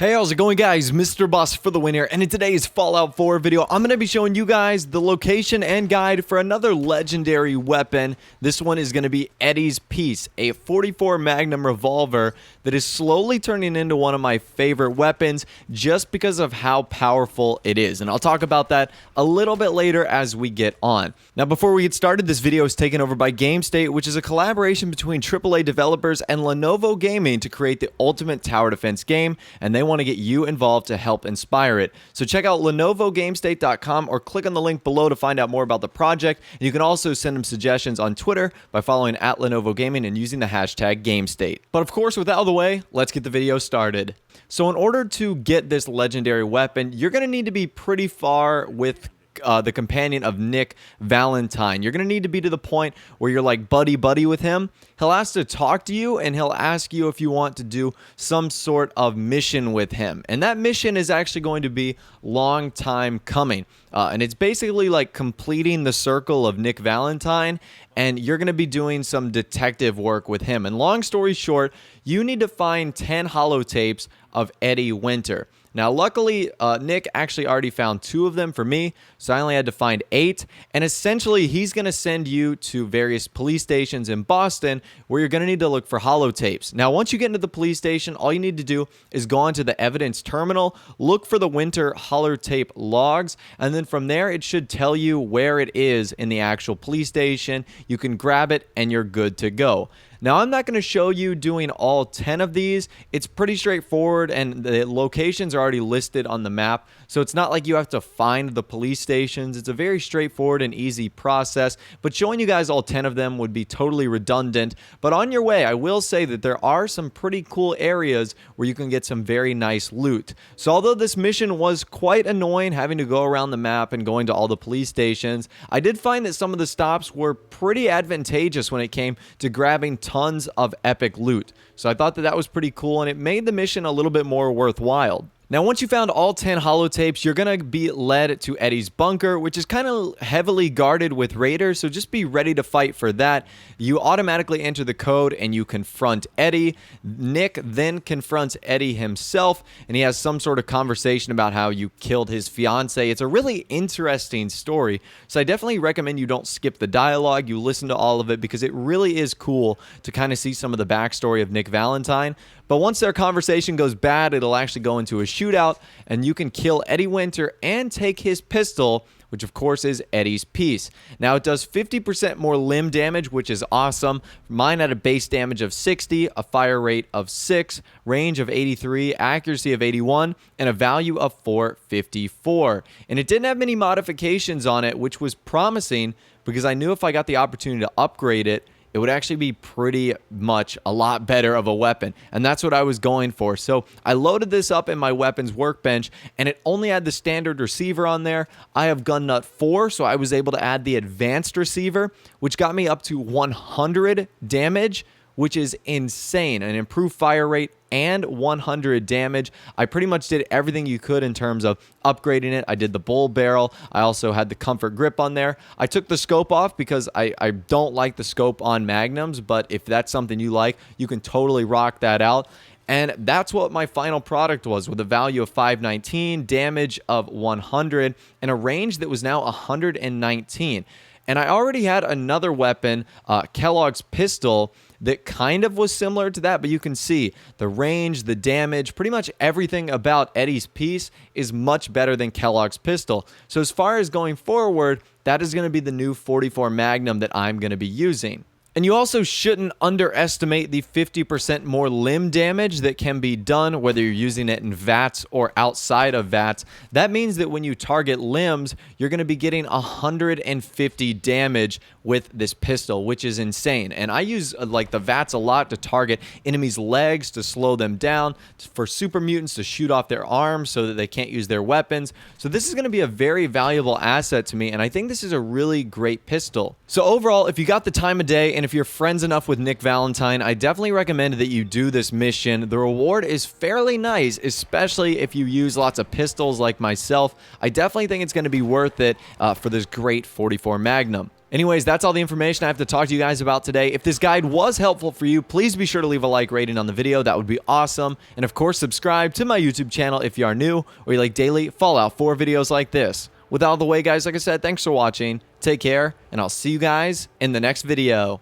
Hey, how's it going, guys? Mr. Boss for the win here, and in today's Fallout 4 video, I'm going to be showing you guys the location and guide for another legendary weapon. This one is going to be Eddie's Piece, a 44 Magnum revolver that is slowly turning into one of my favorite weapons just because of how powerful it is, and I'll talk about that a little bit later as we get on. Now, before we get started, this video is taken over by GameState, which is a collaboration between AAA developers and Lenovo Gaming to create the ultimate tower defense game, and they want to get you involved to help inspire it. So check out lenovogamestate.com or click on the link below to find out more about the project. And you can also send them suggestions on Twitter by following @Lenovo Gaming and using the hashtag GameState. But of course, with that out of the way, let's get the video started. So in order to get this legendary weapon, you're going to need to be pretty far with the companion of Nick Valentine. You're going to need to be to the point where you're like buddy-buddy with him. He'll ask to talk to you, and he'll ask you if you want to do some sort of mission with him. And that mission is actually going to be long time coming. And it's basically like completing the circle of Nick Valentine, and you're going to be doing some detective work with him. And long story short, you need to find 10 holotapes of Eddie Winter. Now, luckily, Nick actually already found 2 of them for me, so I only had to find 8. And essentially, he's going to send you to various police stations in Boston where you're going to need to look for holotapes. Now, once you get into the police station, all you need to do is go onto the evidence terminal, look for the Winter holotape logs, and then from there, it should tell you where it is in the actual police station. You can grab it, and you're good to go. Now, I'm not going to show you doing all 10 of these. It's pretty straightforward, and the locations are already listed on the map, so it's not like you have to find the police stations. It's a very straightforward and easy process, but showing you guys all 10 of them would be totally redundant. But on your way, I will say that there are some pretty cool areas where you can get some very nice loot. So although this mission was quite annoying, having to go around the map and going to all the police stations, I did find that some of the stops were pretty advantageous when it came to grabbing tons of epic loot. So I thought that that was pretty cool, and it made the mission a little bit more worthwhile. Now, once you found all 10 holotapes, you're going to be led to Eddie's bunker, which is kind of heavily guarded with raiders, so just be ready to fight for that. You automatically enter the code and you confront Eddie. Nick then confronts Eddie himself, and he has some sort of conversation about how you killed his fiance. It's a really interesting story, so I definitely recommend you don't skip the dialogue. You listen to all of it because it really is cool to kind of see some of the backstory of Nick Valentine. But once their conversation goes bad, it'll actually go into a shootout, and you can kill Eddie Winter and take his pistol, which of course is Eddie's Piece. Now, it does 50% more limb damage, which is awesome. Mine had a base damage of 60, a fire rate of 6, range of 83, accuracy of 81, and a value of 454. And it didn't have many modifications on it, which was promising because I knew if I got the opportunity to upgrade it, it would actually be pretty much a lot better of a weapon, and that's what I was going for. So I loaded this up in my weapons workbench, and it only had the standard receiver on there. I have gun nut 4, so I was able to add the advanced receiver, which got me up to 100 damage, which is insane. An improved fire rate and 100 damage. I pretty much did everything you could in terms of upgrading it. I did the bull barrel. I also had the comfort grip on there. I took the scope off because I don't like the scope on magnums, but if that's something you like, you can totally rock that out. And that's what my final product was, with a value of 519, damage of 100, and a range that was now 119. And I already had another weapon, Kellogg's pistol, that kind of was similar to that, but you can see the range, the damage, pretty much everything about Eddie's Piece is much better than Kellogg's pistol. So as far as going forward, that is going to be the new 44 Magnum that I'm going to be using. And you also shouldn't underestimate the 50% more limb damage that can be done, whether you're using it in VATS or outside of VATS. That means that when you target limbs, you're going to be getting 150 damage with this pistol, which is insane. And I use like the VATS a lot to target enemies' legs to slow them down, for super mutants to shoot off their arms so that they can't use their weapons. So this is going to be a very valuable asset to me, and I think this is a really great pistol. So overall, if you got the time of day and if you're friends enough with Nick Valentine, I definitely recommend that you do this mission. The reward is fairly nice, especially if you use lots of pistols like myself. I definitely think it's going to be worth it for this great 44 Magnum. Anyways, that's all the information I have to talk to you guys about today. If this guide was helpful for you, please be sure to leave a like rating on the video. That would be awesome. And of course, subscribe to my YouTube channel if you are new or you like daily Fallout 4 videos like this. With all the way, guys, like I said, thanks for watching. Take care, and I'll see you guys in the next video.